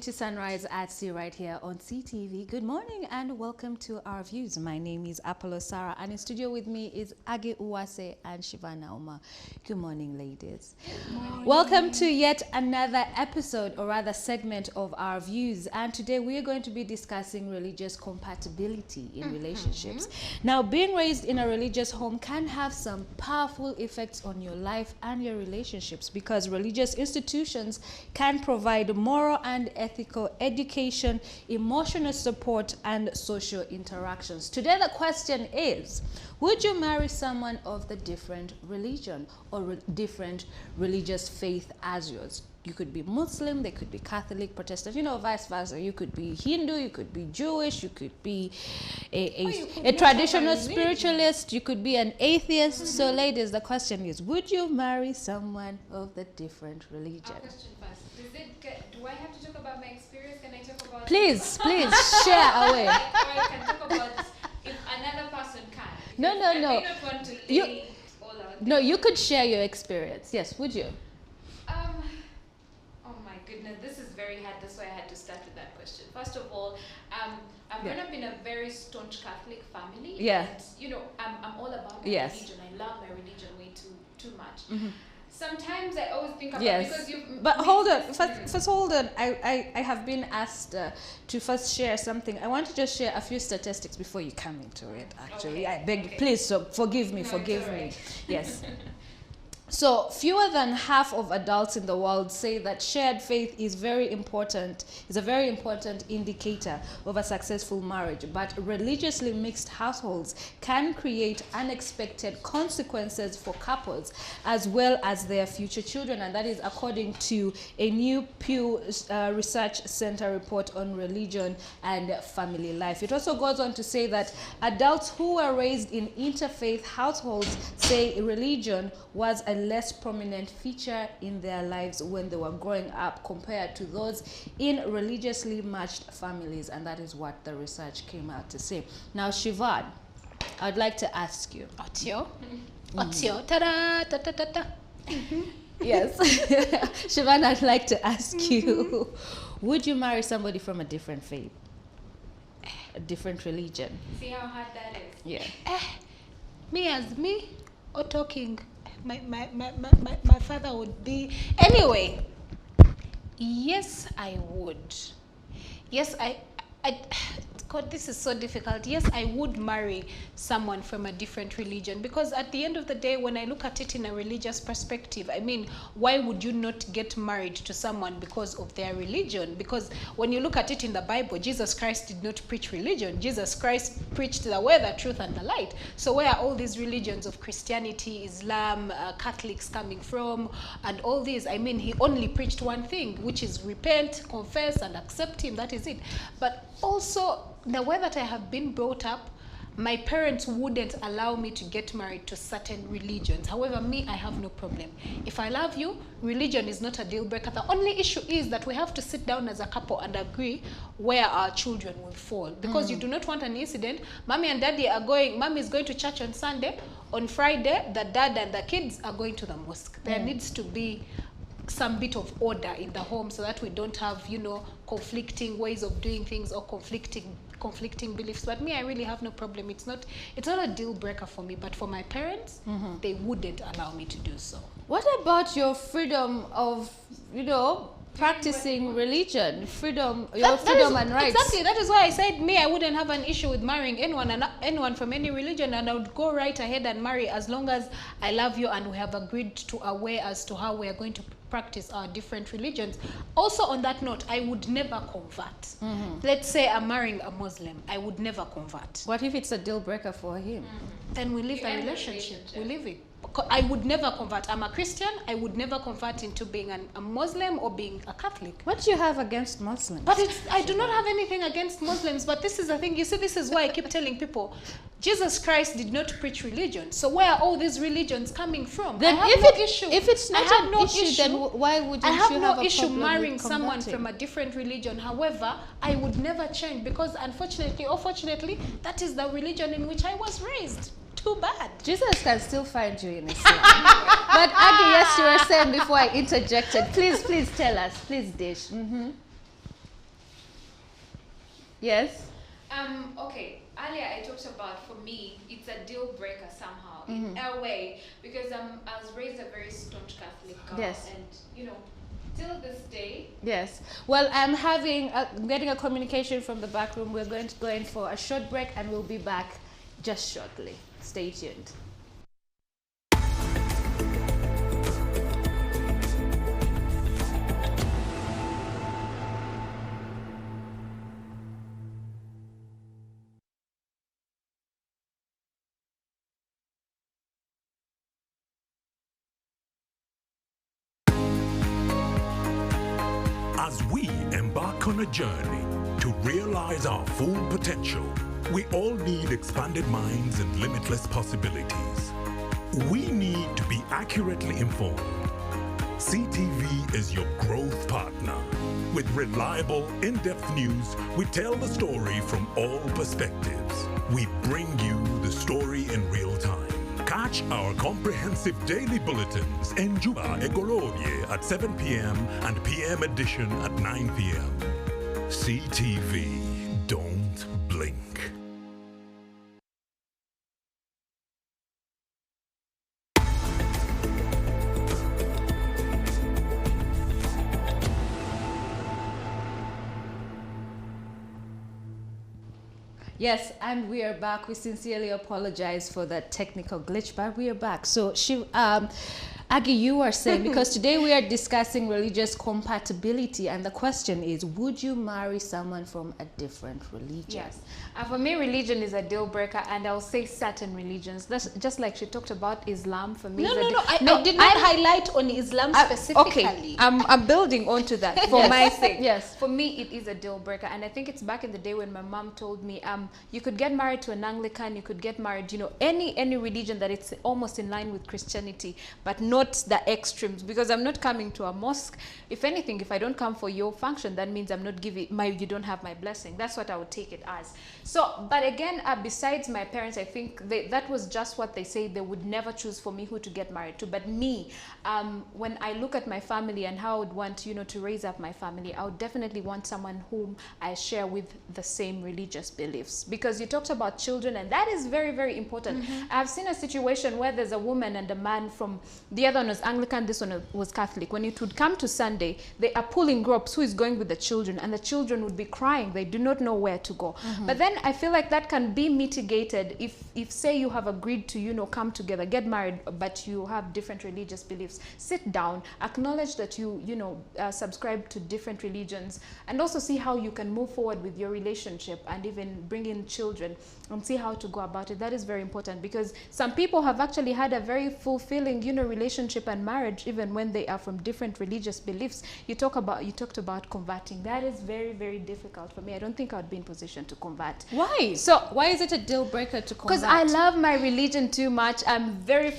To Sunrise at Sea right here on CTV. Good morning and welcome to our views. My name is Apollo Sarah and in studio with me is Age Uwase and Shivana Uma. Good morning, ladies. Good morning. Welcome to yet another episode, or rather segment of our views. And today we are going to be discussing religious compatibility in relationships. Now, being raised in a religious home can have some powerful effects on your life and your relationships because religious institutions can provide moral and ethical education, emotional support, and social interactions. Today the question is, would you marry someone of the different religion or different religious faith as yours? You could be Muslim, they could be Catholic, Protestant, vice versa. You could be Hindu, you could be Jewish, you could be a traditional spiritualist, you could be an atheist. So ladies, the question is, would you marry someone of the different religion? Question first. Do I have to talk about my experience? Can I talk about... Please, share away. Or I can talk about if another person can. No. I may not want to lay all out. No, you could share your experience. Yes, would you? Oh my goodness, this is very hard. That's why I had to start with that question. First of all, I've grown up in a very staunch Catholic family. Yeah. And, I'm all about my religion. I love my religion way too much. Sometimes I always think about because you've... But hold on, first hold on. I have been asked to first share something. I want to just share a few statistics before you come into it, actually. Okay. I beg, please, so forgive me. Right. Yes. So fewer than half of adults in the world say that shared faith is a very important indicator of a successful marriage. But religiously mixed households can create unexpected consequences for couples as well as their future children. And that is according to a new Pew Research Center report on religion and family life. It also goes on to say that adults who were raised in interfaith households say religion was a less prominent feature in their lives when they were growing up compared to those in religiously matched families, and that is what the research came out to say. Now, Shivan, I'd like to ask you. Otio? Ta-da, ta-ta-ta-ta. Yes. Shivan, I'd like to ask you, would you marry somebody from a different faith? A different religion? See how hard that is? Yeah. Me as me or talking? My father would be... Anyway, yes, I would. Yes, I God, this is so difficult. Yes, I would marry someone from a different religion because at the end of the day, when I look at it in a religious perspective, I mean, why would you not get married to someone because of their religion? Because when you look at it in the Bible, Jesus Christ did not preach religion. Jesus Christ preached the way, the truth, and the light. So where are all these religions of Christianity, Islam, Catholics coming from, and all these? I mean, he only preached one thing, which is repent, confess, and accept him. That is it. But also, the way that I have been brought up, my parents wouldn't allow me to get married to certain religions. However, me, I have no problem. If I love you, religion is not a deal breaker. The only issue is that we have to sit down as a couple and agree where our children will fall. Because you do not want an incident. Mommy and daddy are going, mommy is going to church on Sunday. On Friday, the dad and the kids are going to the mosque. There needs to be some bit of order in the home so that we don't have, conflicting ways of doing things or conflicting beliefs. But me, I really have no problem. It's not a deal breaker for me, but for my parents, they wouldn't allow me to do so. What about your freedom of, practicing religion, your freedom and rights? Exactly. That is why I said me, I wouldn't have an issue with marrying anyone from any religion, and I would go right ahead and marry as long as I love you and we have agreed to a way as to how we are going to practice our different religions. Also on that note, I would never convert. Let's say I'm marrying a Muslim, I would never convert. What if it's a deal breaker for him? Then we leave the relationship. We leave it. I would never convert. I'm a Christian. I would never convert into being a Muslim or being a Catholic. What do you have against Muslims? But I do not have anything against Muslims, but this is the thing. You see, this is why I keep telling people, Jesus Christ did not preach religion. So where are all these religions coming from? Then if it's not an issue, then why wouldn't you have a problem? I have no issue marrying someone from a different religion. However, I would never change because unfortunately or fortunately, that is the religion in which I was raised. Too bad. Jesus can still find you in Islam. But Aggie, yes, you were saying before I interjected. Please tell us. Please dish. Yes. Okay. Earlier I talked about, for me, it's a deal breaker somehow in a way, because I was raised a very staunch Catholic girl, Yes. and till this day. Yes. Well, I'm getting a communication from the back room. We're going to go in for a short break, and we'll be back just shortly. Stay tuned. As we embark on a journey to realize our full potential, we all need expanded minds and limitless possibilities. We need to be accurately informed. CTV is your growth partner. With reliable, in-depth news, we tell the story from all perspectives. We bring you the story in real time. Catch our comprehensive daily bulletins in Juba Egorodie at 7 p.m. and PM edition at 9 p.m. CTV, don't blink. Yes, and we are back. We sincerely apologize for that technical glitch, but we are back. So, Aggie, you are saying, because today we are discussing religious compatibility, and the question is, would you marry someone from a different religion? Yes. For me, religion is a deal breaker, and I'll say certain religions. That's just like she talked about Islam. For me, I did not highlight on Islam specifically. Okay, I'm building onto that for Yes. my sake. Yes. For me, it is a deal breaker, and I think it's back in the day when my mom told me, you could get married to an Anglican, you could get married, any religion that it's almost in line with Christianity, but not the extremes, because I'm not coming to a mosque. If anything, if I don't come for your function, that means I'm not giving you don't have my blessing. That's what I would take it as. So, but again, besides my parents, I think that was just what they say. They would never choose for me who to get married to. But me, when I look at my family and how I would want, to raise up my family, I would definitely want someone whom I share with the same religious beliefs. Because you talked about children, and that is very, very important. I've seen a situation where there's a woman and a man from, the other one was Anglican, this one was Catholic. When it would come to Sunday, they are pulling groups, who is going with the children, and the children would be crying. They do not know where to go. But then I feel like that can be mitigated if say you have agreed to, come together, get married, but you have different religious beliefs. Sit down, acknowledge that you subscribe to different religions, and also see how you can move forward with your relationship and even bring in children and see how to go about it. That is very important, because some people have actually had a very fulfilling, relationship and marriage even when they are from different religious beliefs. You talked about converting. That is very, very difficult for me. I don't think I would be in position to convert. Why? So why is it a deal breaker to convert? because I love my religion too much. I'm very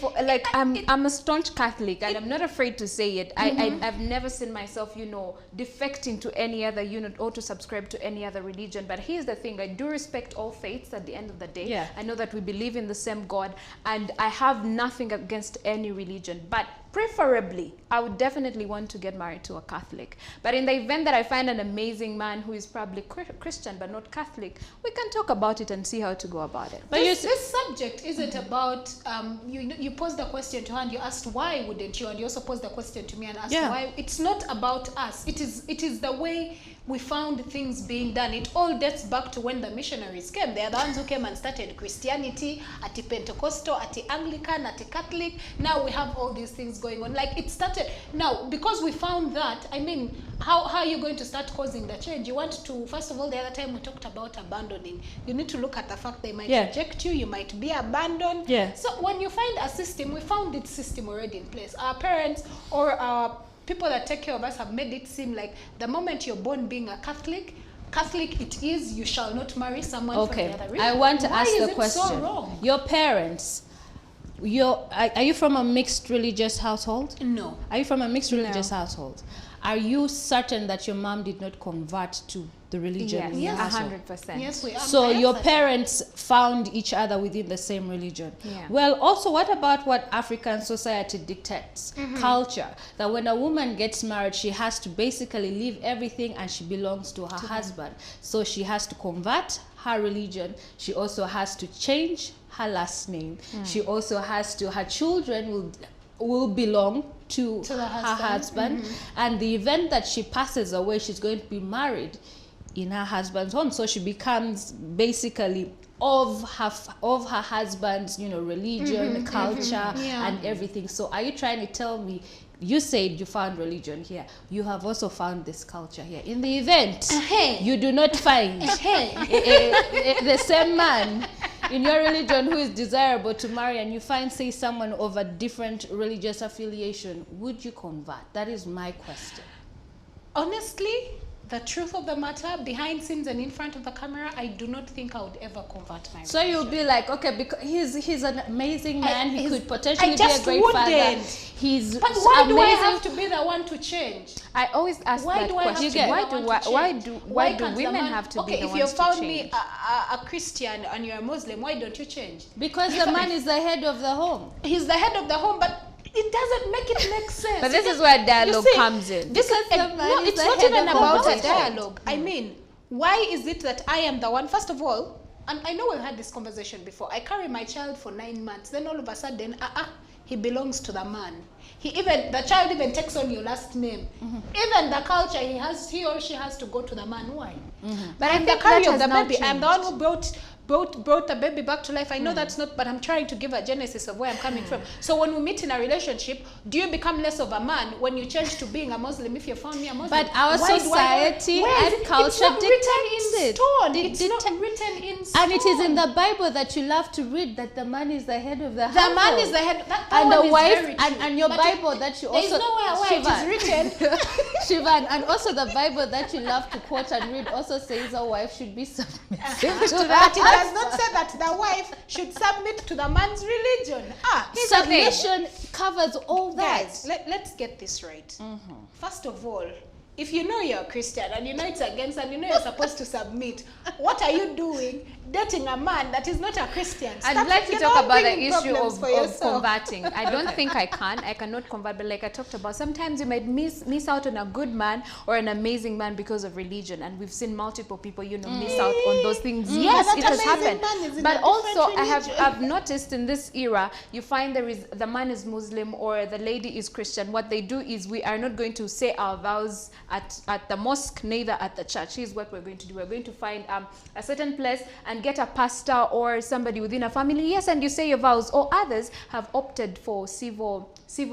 I'm a staunch Catholic, and I'm not afraid to say it. I've never seen myself, defecting to any other or to subscribe to any other religion. But here's the thing: I do respect all faiths. At the end of the day, Yeah. I know that we believe in the same God, and I have nothing against any religion. But preferably, I would definitely want to get married to a Catholic. But in the event that I find an amazing man who is probably Christian but not Catholic, we can talk about it and see how to go about it. But This subject isn't about you posed the question to her and you asked why wouldn't you, and you also posed the question to me and asked Yeah. why. It's not about us. It is the way we found things being done. It all dates back to when the missionaries came. They are the ones who came and started Christianity, at the Pentecostal, at the Anglican, at the Catholic. Now we have all these things going on. Like, it started now because we found that. I mean, how are you going to start causing the change? You want to, first of all, the other time we talked about abandoning. You need to look at the fact they might reject you, you might be abandoned. Yeah. So when you find a system, we found its system already in place. Our parents or our people that take care of us have made it seem like the moment you're born being a Catholic it is, you shall not marry someone from the other religion. I want to Why ask is the it question. so wrong? Your parents, are you from a mixed religious household? No. Are you from a mixed religious household? Are you certain that your mom did not convert to the religion? Yes, in your household? 100%. Yes, we are. So your parents found each other within the same religion. Yeah. Well, also, what about what African society dictates? Culture. That when a woman gets married, she has to basically leave everything and she belongs to her husband. So she has to convert her religion. She also has to change her last name. She also has to, her children will belong to the her husband. husband. And the event that she passes away, she's going to be married in her husband's home, so she becomes basically of her husband's, you know, religion, culture, and everything. So are you trying to tell me, you said you found religion here, you have also found this culture here? In the event you do not find the same man in your religion who is desirable to marry, and you find, say, someone of a different religious affiliation, would you convert? That is my question. Honestly, the truth of the matter, behind scenes and in front of the camera, I do not think I would ever convert my So you'll be like, okay, because he's an amazing man, he could potentially I be a just great father. wouldn't. He's But why amazing. do I have to be the one to change? I always ask Why that do I have question. to be Why the do one to change? why do can't the women man- have to okay, be the if you ones to found change? me a Christian and you're a Muslim, why don't you change? Because the man is the head of the home. He's the head of the home, but it doesn't make it make sense. But this It is where you dialogue see, comes in. This is Because the man no, is it's the not head even of the about a household. dialogue. I mean, why is it that I am the one? First of all, and I know we've had this conversation before. I carry my child for 9 months. Then all of a sudden, he belongs to the man. The child even takes on your last name. Even the culture he or she has to go to the man. Why? But I'm I the think carrier that of has the now baby. I'm the one who changed. brought the baby back to life. I know that's not, but I'm trying to give a genesis of where I'm coming from. So when we meet in a relationship, do you become less of a man when you change to being a Muslim if you found me a Muslim? But our Why do I- society where is and it? culture it's not written in dictates it. stone. It's not written in stone. And it is in the Bible that you love to read that the man is the head of the household. The man is the head. That And one the is wife, very true. and your But Bible that you there's also... nowhere where it is written. Shivan, and also the Bible that you love to quote and read also says a wife should be submissive to But it that. does not say that the wife should submit to the man's religion. Submission covers all that. Guys, let's get this right. First of all, if you know you're a Christian and you know it's against and you know you're supposed to submit, what are you doing dating a man that is not a Christian? I'd like to you're talk not about the bringing issue problems of for yourself. converting. I don't think I cannot convert, but like I talked about, sometimes you might miss out on a good man or an amazing man because of religion, and we've seen multiple people, miss out on those things. Yes, that it has amazing happened. man is in But a also, different I've noticed in this era, you find the man is Muslim or the lady is Christian. What they do is we are not going to say our vows at the mosque, neither at the church. Here's what we're going to do. We're going to find a certain place and get a pastor or somebody within a family. Yes, and you say your vows. Or others have opted for civil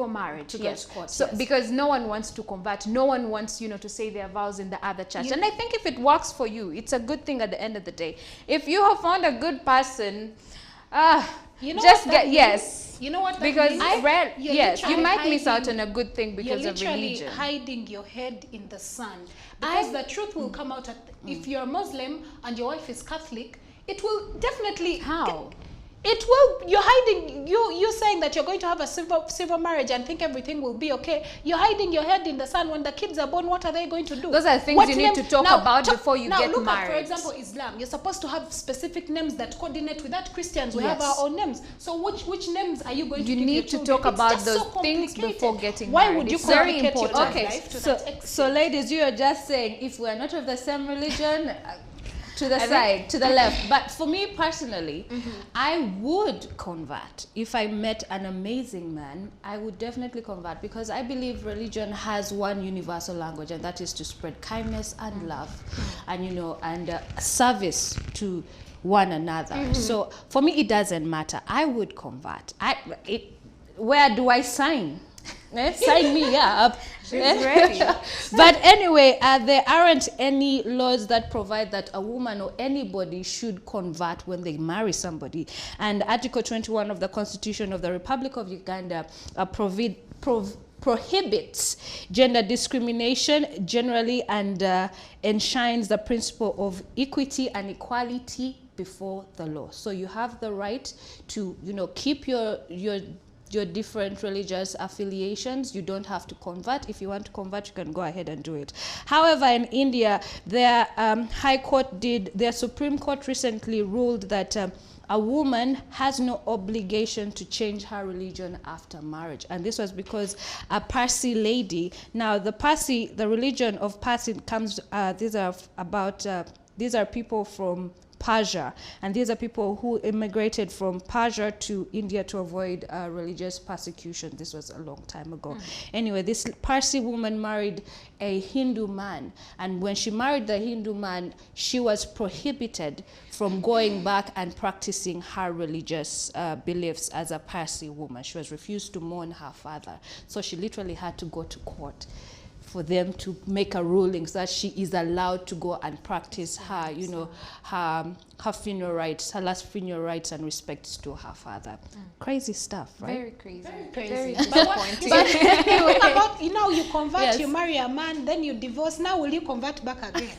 marriage. go to court, So yes. because no one wants to convert, no one wants to say their vows in the other church. And I think if it works for you, it's a good thing at the end of the day. If you have found a good person, just what that get means? yes. You know what that Because means? you literally might miss out hiding- on a good thing because you're of literally religion. hiding your head in the sand, because the truth will come out if you're a Muslim and your wife is Catholic. It will definitely How? It will. You're hiding. You saying that you're going to have a civil marriage and think everything will be okay. You're hiding your head in the sand. When the kids are born, what are they going to do? Those are things What you need to talk about before you get look married. At, for example, Islam. You're supposed to have specific names that coordinate with that. Christians, we have Yes. our own names. So which names are you going to You give need your to children? talk It's about just those so things complicated. before getting Why married. would you It's very complicate your important. love Okay, life to so, that extent? so ladies, you are just saying if we're not of the same religion, to the side, to the left. But for me personally, I would convert. If I met an amazing man, I would definitely convert, because I believe religion has one universal language, and that is to spread kindness and love, and and service to one another. So for me, it doesn't matter. I would convert. Where do I sign? Sign me up. ready. But anyway, there aren't any laws that provide that a woman or anybody should convert when they marry somebody. And Article 21 of the Constitution of the Republic of Uganda prohibits gender discrimination generally, and enshrines the principle of equity and equality before the law. So you have the right to, you know, keep your different religious affiliations. You don't have to convert. If you want to convert, you can go ahead and do it. However, in India, their Supreme Court recently ruled that a woman has no obligation to change her religion after marriage. And this was because a Parsi lady, now the religion of Parsi comes, these are people from Persia, and these are people who immigrated from Persia to India to avoid religious persecution. This was a long time ago. Anyway, this Parsi woman married a Hindu man, and when she married the Hindu man, she was prohibited from going back and practicing her religious beliefs as a Parsi woman. She was refused to mourn her father, so she literally had to go to court for them to make a ruling so that she is allowed to go and practice her, you know, her funeral rites, her last funeral rites and respects to her father. Crazy stuff, right? Very crazy. Very disappointing. But think about, you know, you convert, Yes. you marry a man, then you divorce. Now will you convert back again?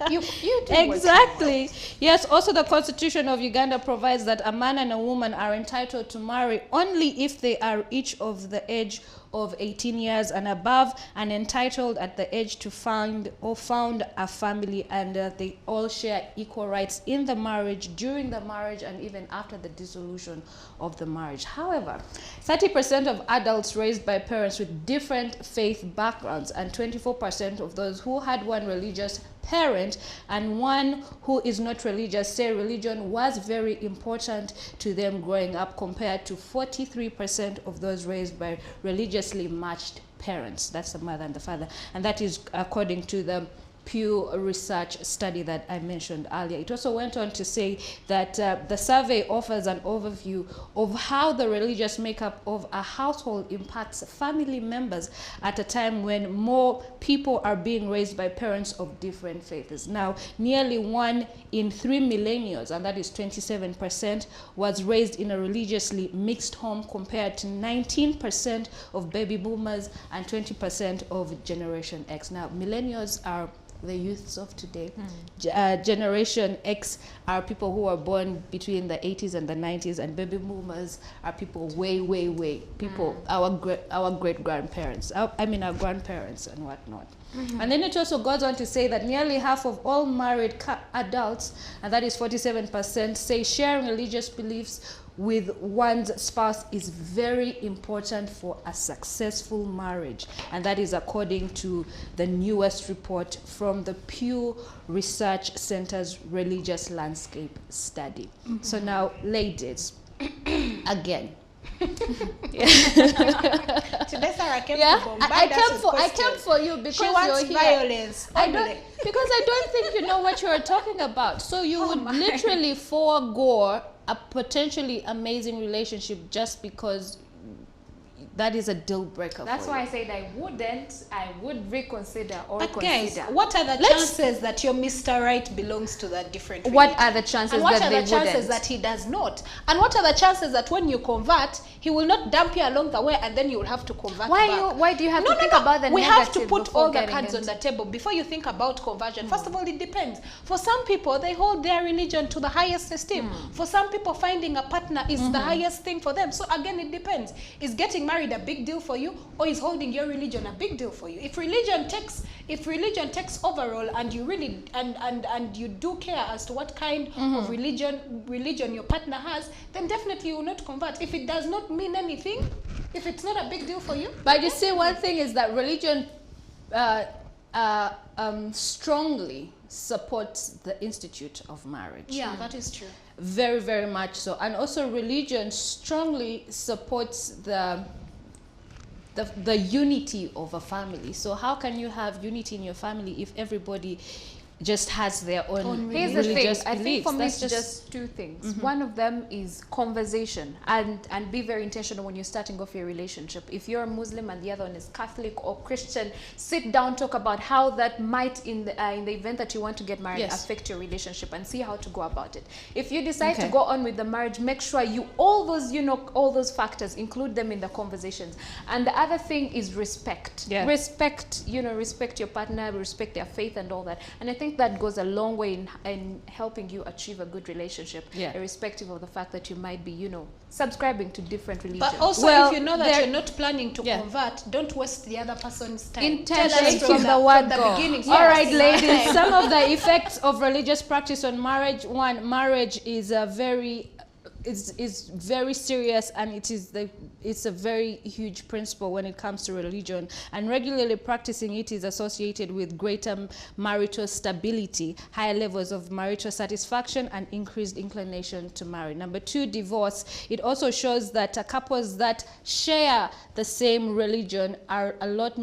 you do Exactly. Yes, also the Constitution of Uganda provides that a man and a woman are entitled to marry only if they are each of the age of 18 years and above, and entitled at the age to found a family, and they all share equal rights in the marriage, during the marriage, and even after the dissolution of the marriage. However, 30% of adults raised by parents with different faith backgrounds, and 24% of those who had one religious parent and one who is not religious say religion was very important to them growing up, compared to 43% of those raised by religiously matched parents. That's the mother and the father, and that is according to the Pew Research study that I mentioned earlier. It also went on to say that the survey offers an overview of how the religious makeup of a household impacts family members at a time when more people are being raised by parents of different faiths. Now, nearly 1 in 3 millennials, and that is 27%, was raised in a religiously mixed home, compared to 19% of baby boomers and 20% of Generation X. Now, millennials are the youths of today. Generation X are people who are born between the 80s and the 90s, and baby boomers are people way people, our great grandparents, our grandparents and whatnot. And then it also goes on to say that nearly half of all married adults, and that is 47%, say sharing religious beliefs with one's spouse is very important for a successful marriage. And that is according to the newest report from the Pew Research Center's Religious Landscape Study. So now, ladies, again. Today, Sarah came Yeah, to bombard I us came with for you because She wants you're here. violence. I don't think you know what you're talking about. So you would literally forego a potentially amazing relationship just because that is a deal breaker. That's why I said I would reconsider or But guys, consider. what are the chances that your Mr. Right belongs to that different What religion? are the chances And what that are they the chances wouldn't? that he does not? And what are the chances that when you convert, he will not dump you along the way and then you will have to convert back? Why do you have to think about the We have to negative put before all the getting cards on into- the table before you think about conversion. First of all, it depends. For some people, they hold their religion to the highest esteem. For some people, finding a partner is the highest thing for them. So again, it depends. Is getting married a big deal for you, or is holding your religion a big deal for you? If religion takes overall, and you really and you do care as to what kind of religion your partner has, then definitely you will not convert. If it does not mean anything, if it's not a big deal for you. But you see, one thing is that religion strongly supports the institute of marriage. Yeah, that is true. Very, very much so. And also religion strongly supports the unity of a family. So how can you have unity in your family if everybody just has their own Here's the thing. religious I think beliefs? for me That's it's just two things. One of them is conversation, and be very intentional when you're starting off your relationship. If you're a Muslim and the other one is Catholic or Christian, sit down, talk about how that might, in the event that you want to get married, Yes. affect your relationship, and see how to go about it. If you decide to Okay. go on with the marriage, make sure all those factors, include them in the conversations. And the other thing is respect. Yeah. Respect your partner, respect their faith and all that. And I think think that goes a long way in helping you achieve a good relationship, Yeah. irrespective of the fact that you might be, you know, subscribing to different religions. But also, Well, if you know that there- you're not planning to Yeah. convert, don't waste the other person's time. Intention Tell us from the word the go. beginning. All right, Yes. ladies, some of the effects of religious practice on marriage. One, marriage is a very is very serious, and it's a very huge principle when it comes to religion, and regularly practicing it is associated with greater marital stability, higher levels of marital satisfaction, and increased inclination to marry. Number two, divorce. It also shows that couples that share the same religion are a lot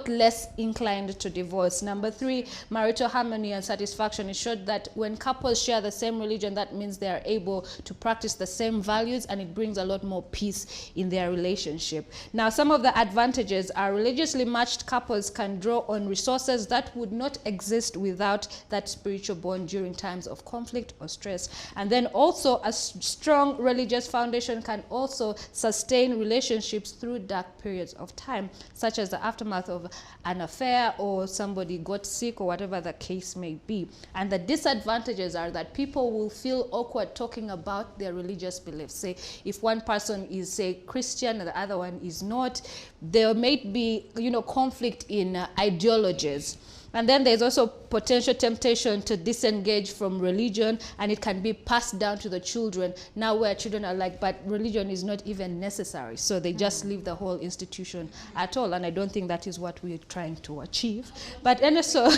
less inclined to divorce. Number three, marital harmony and satisfaction. It showed that when couples share the same religion, that means they are able to practice the same values, and it brings a lot more peace in their relationship. Now, some of the advantages are religiously matched couples can draw on resources that would not exist without that spiritual bond during times of conflict or stress. And then also a strong religious foundation can also sustain relationships through dark periods of time, such as the aftermath of an affair or somebody got sick or whatever the case may be. And the disadvantages are that people will feel awkward talking about their religious beliefs. Say if one person is, say, Christian and the other one is not, there may be, you know, conflict in ideologies. And then there's also potential temptation to disengage from religion, and it can be passed down to the children. Now where children are like, but religion is not even necessary. So they just leave the whole institution at all. And I don't think that is what we're trying to achieve. But and so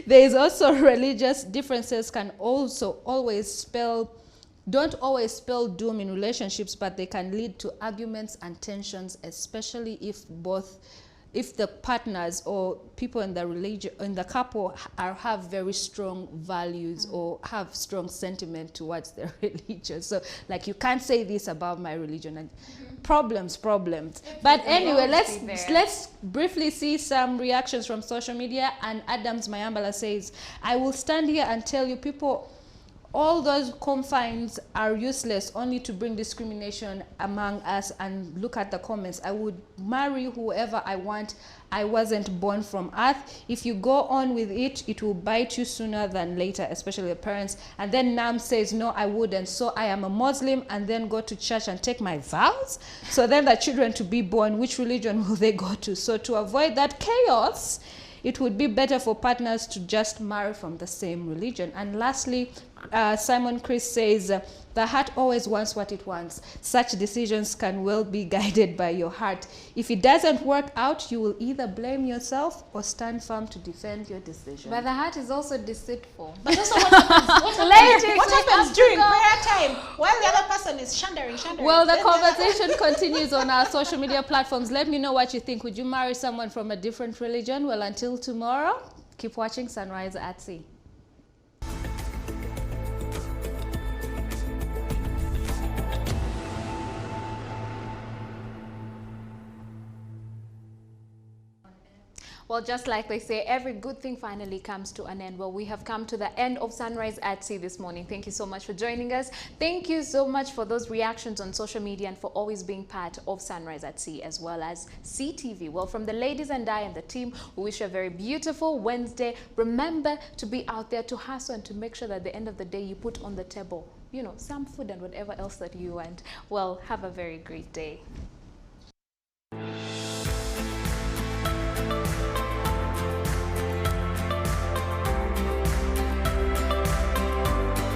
there is also religious differences can also don't always spell doom in relationships, but they can lead to arguments and tensions, especially if the partners or people in the couple have very strong values or have strong sentiment towards their religion. So like, you can't say this about my religion, and problems. But anyway, let's briefly see some reactions from social media. And Adams Mayambala says, I will stand here and tell you people, all those confines are useless, only to bring discrimination among us. And look at the comments. I would marry whoever I want. I wasn't born from earth. If you go on with it, it will bite you sooner than later, especially the parents. And then Nam says, no, I wouldn't. So I am a Muslim and then go to church and take my vows. So then the children to be born, which religion will they go to? So to avoid that chaos, it would be better for partners to just marry from the same religion. And lastly, Simon Chris says, the heart always wants what it wants. Such decisions can well be guided by your heart. If it doesn't work out, you will either blame yourself or stand firm to defend your decision. But the heart is also deceitful. But also what happens during prayer time while the other person is shandering? Well, the conversation continues on our social media platforms. Let me know what you think. Would you marry someone from a different religion? Well, until tomorrow, keep watching Sunrise at Sea. Well, just like they say, every good thing finally comes to an end. Well, we have come to the end of Sunrise at Sea this morning. Thank you so much for joining us. Thank you so much for those reactions on social media and for always being part of Sunrise at Sea as well as CTV. Well, from the ladies and I and the team, we wish you a very beautiful Wednesday. Remember to be out there to hustle and to make sure that at the end of the day you put on the table, you know, some food and whatever else that you want. Well, have a very great day.